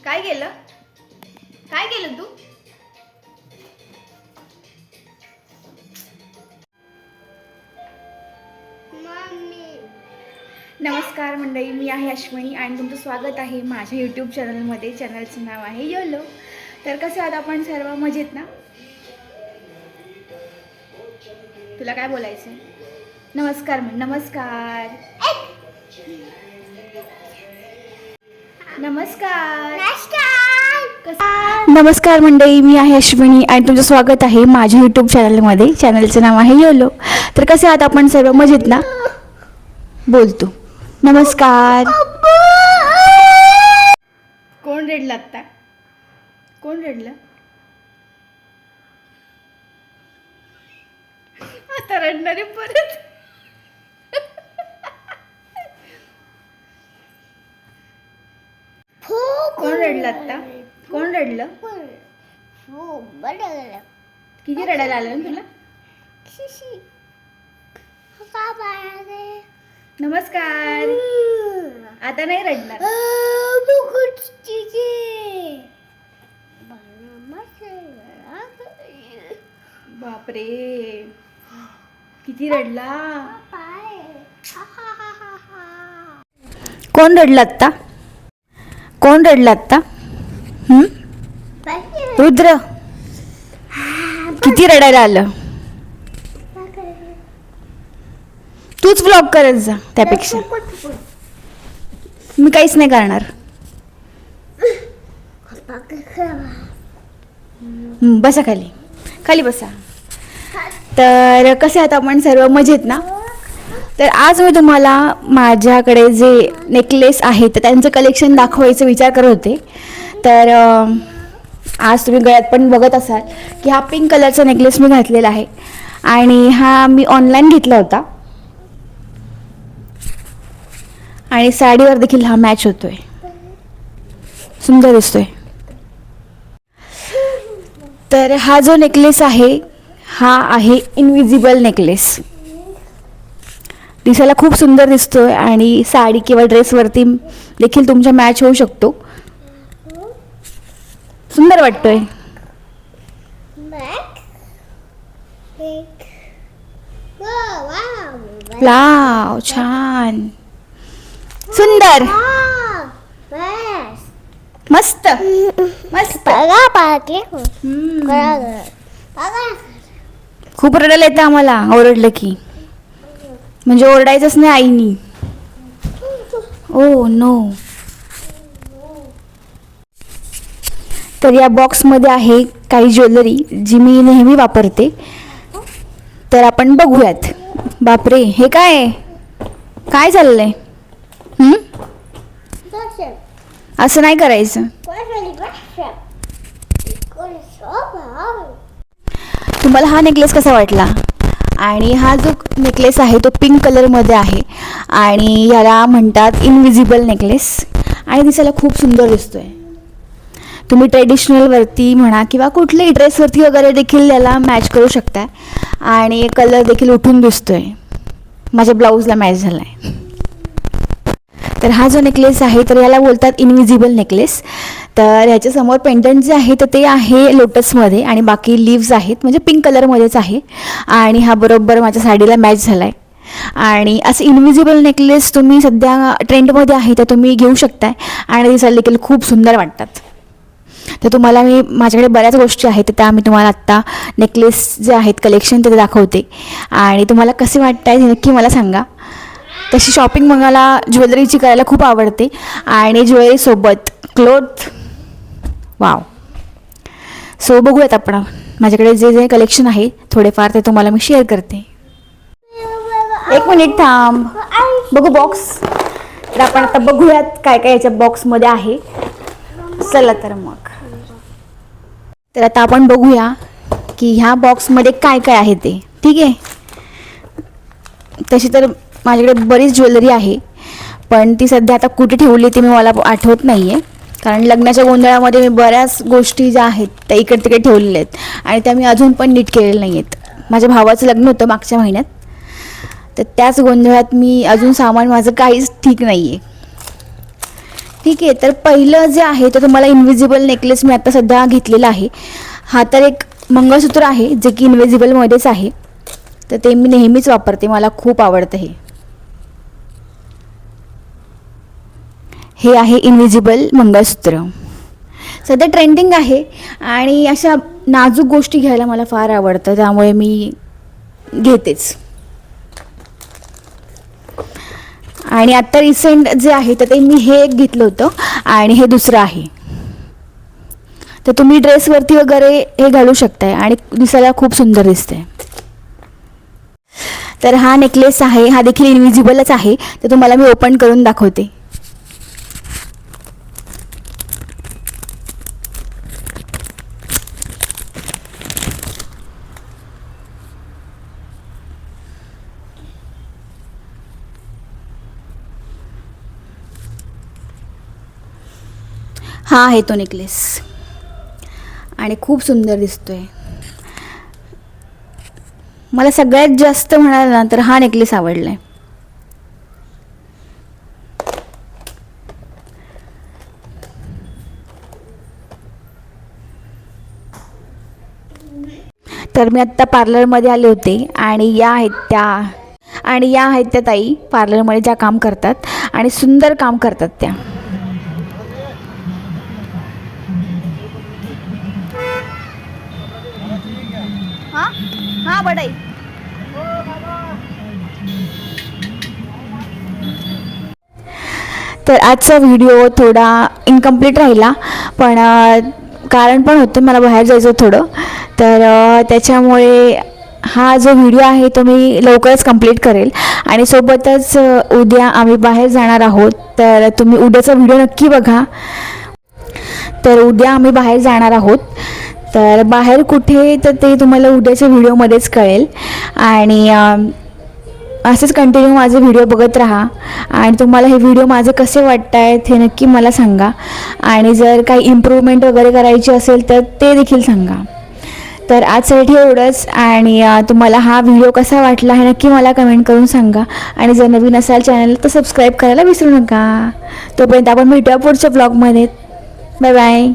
काय केलं? काय केलं तू? नमस्कार मंडळी, मी आहे अश्विनी आणि तुमचं स्वागत आहे माझ्या यूट्यूब चॅनलमध्ये. चॅनलचं नाव आहे योलो. तर कसं आहात आपण सर्व? मजेत ना? तुला काय बोलायचं? नमस्कार म्हण. नमस्कार. नमस्कार. नमस्कार मंडळी, मी आहे अश्विनी आणि तुमचं स्वागत आहे माझ्या यूट्यूब चॅनलमध्ये. चॅनलचं नाव आहे योलो. तर कसे आहात आपण सर्व? मजेत ना? बोलतो. नमस्कार. कोण रडलं आत्ता? कोण रडलं? आता रडणारे परत. कोण रडलं आत्ता? कोण रडलं? किती रडायला आलं ना तुला? नमस्कार. आता नाही रडणार. बापरे, किती रडला. कोण रडलं आत्ता? कोण रडलं आत्ता? रुद्र, किती रडायला आलं? तूच व्लॉग करत जा. त्यापेक्षा मी काहीच नाही करणार. बसा खाली, खाली बसा. तर कसे आहात आपण सर्व? मजेत ना? तर आज मी तुम्हाला माझ्याकडे जे नेकलेस आहेत तर त्यांचं कलेक्शन दाखवायचं विचार करत होते. तर आज तुम्ही गळ्यात पण बघत असाल की हा पिंक कलरचा नेकलेस मी घातलेला आहे आणि हा मी ऑनलाईन घेतला होता आणि साडीवर देखील हा मॅच होतोय, सुंदर दिसतोय. तर हा जो नेकलेस आहे हा आहे इनविजिबल नेकलेस. दिसायला खूप सुंदर दिसतोय आणि साडी किंवा ड्रेसवरती देखील तुमच्या मॅच होऊ शकतो. सुंदर वाटतोय. वाव, छान, सुंदर, मस्त मस्त. खूप रडायला येतं आम्हाला ओरडलं की, म्हणजे ओरडायचंच नाही आईनी. Oh no. तर या बॉक्समध्ये आहे काही ज्वेलरी जी मी नेहमी वापरते. तर आपण बघूयात. बापरे, हे काय काय चाललंय? असं नाही करायचं. तुम्हाला हा नेकलेस कसा वाटला? आणि हा जो नेकलेस आहे तो पिंक कलरमध्ये आहे आणि याला म्हणतात इनविजिबल नेकलेस आणि दिसायला खूप सुंदर दिसतोय. तुम्ही ट्रेडिशनलवरती म्हणा किंवा कुठल्याही ड्रेसवरती वगैरे देखील याला मॅच करू शकता आणि कलर देखील उठून दिसतोय. माझ्या ब्लाऊजला मॅच झाला आहे. तर हा जो नेकलेस आहे तर याला बोलतात इनविजिबल नेकलेस. तर ह्याच्यासमोर पेंडंट जे आहे तर ते आहे लोटसमध्ये आणि बाकी लिव्ज आहेत, म्हणजे पिंक कलरमध्येच आहे आणि हा बरोबर माझ्या साडीला मॅच झाला आहे. आणि असं इनविजिबल नेकलेस तुम्ही सध्या ट्रेंडमध्ये आहे तर तुम्ही घेऊ शकताय आणि दिसायला देखील खूप सुंदर वाटतात. तर तुम्हाला मी माझ्याकडे बऱ्याच गोष्टी आहेत तर त्या मी तुम्हाला आत्ता नेकलेस जे आहेत कलेक्शन ते दाखवते आणि तुम्हाला कसे वाटत आहे हे नक्की मला सांगा. तशी शॉपिंग मला ज्वेलरीची करायला खूप आवडते आणि ज्वेलरीसोबत क्लोथ. वाव. सो बघूयात आपण माझ्याकडे जे जे कलेक्शन आहे थोडेफार ते तुम्हाला मी शेअर करते. एक मिनिट थांब, बघू बॉक्स. तर आपण आता बघूयात काय काय याच्या बॉक्समध्ये आहे. चला तर मग. तर आता आपण बघूया की ह्या बॉक्समध्ये काय काय आहे ते. ठीक आहे. तशी तर माझ्याकडे बरीच ज्वेलरी आहे पण ती सध्या आता कुठे ठेवली ते मला आठवत नाही आहे, कारण लग्नाच्या गोंधळामध्ये मी बऱ्याच गोष्टी ज्या आहेत त्या इकडे तिकडे ठेवलेल्या आहेत आणि त्या मी अजून पण नीट केलेल्या नाही आहेत. माझ्या भावाचं लग्न होतं मागच्या महिन्यात तर त्याच गोंधळात मी अजून सामान माझं काहीच ठीक नाही आहे. ठीक आहे, तर पहिलं जे आहे ते तुम्हाला इन्व्हिजिबल नेकलेस मी आता सध्या घेतलेला आहे. हा तर एक मंगळसूत्र आहे जे की इन्व्हिजिबलमध्येच आहे, तर ते मी नेहमीच वापरते, मला खूप आवडतं. हे आहे इन्व्हिजिबल मंगळसूत्र, सध्या ट्रेंडिंग आहे आणि अशा नाजूक गोष्टी घ्यायला मला फार आवडतं, त्यामुळे मी घेतेच. आणि आत्ता रिसेंट जे आहे तर ते मी हे एक घेतलं होतं आणि हे दुसरं आहे. तर तुम्ही ड्रेसवरती वगैरे हे घालू शकताय आणि दिसायला खूप सुंदर दिसते. तर हा नेकलेस आहे, हा देखील इन्व्हिजिबलच आहे, तर तुम्हाला मी ओपन करून दाखवते. हा आहे तो नेकलेस आणि खूप सुंदर दिसतोय. मला सगळ्यात जास्त म्हणाल ना तर हा नेकलेस आवडलाय. तर मी आत्ता पार्लरमध्ये आले होते आणि या आहेत त्या ताई पार्लरमध्ये ज्या काम करतात आणि सुंदर काम करतात त्या. हाँ बड़ाई. तर आजचा व्हिडिओ थोडा इनकम्प्लीट राहिला, पण कारण पण होतं मला बाहेर जायचं थोडं, तर त्याच्यामुळे हा जो व्हिडिओ आहे तो मी लवकरच कंप्लीट करेल. आणि सोबतच उद्या आम्ही बाहेर जाणार आहोत, तर तुम्ही उद्याचा व्हिडिओ नक्की बघा. तर उद्या आम्ही बाहेर जाणार आहोत, तर बाहेर कुठे तर ते तुम्हाला उद्याच्या व्हिडिओमध्येच कळेल. आणि असेच कंटिन्यू माझे व्हिडिओ बघत राहा आणि तुम्हाला हे व्हिडिओ माझे कसे वाटत आहेत हे नक्की मला सांगा. आणि जर काही इम्प्रूव्हमेंट वगैरे करायची असेल तर ते देखील सांगा. तर आजसाठी एवढंच. आणि तुम्हाला हा व्हिडिओ कसा वाटला हे नक्की मला कमेंट करून सांगा. आणि जर नवीन असाल चॅनल तर सबस्क्राईब करायला विसरू नका. तोपर्यंत आपण भेटूया पुढच्या ब्लॉगमध्ये. Bye bye.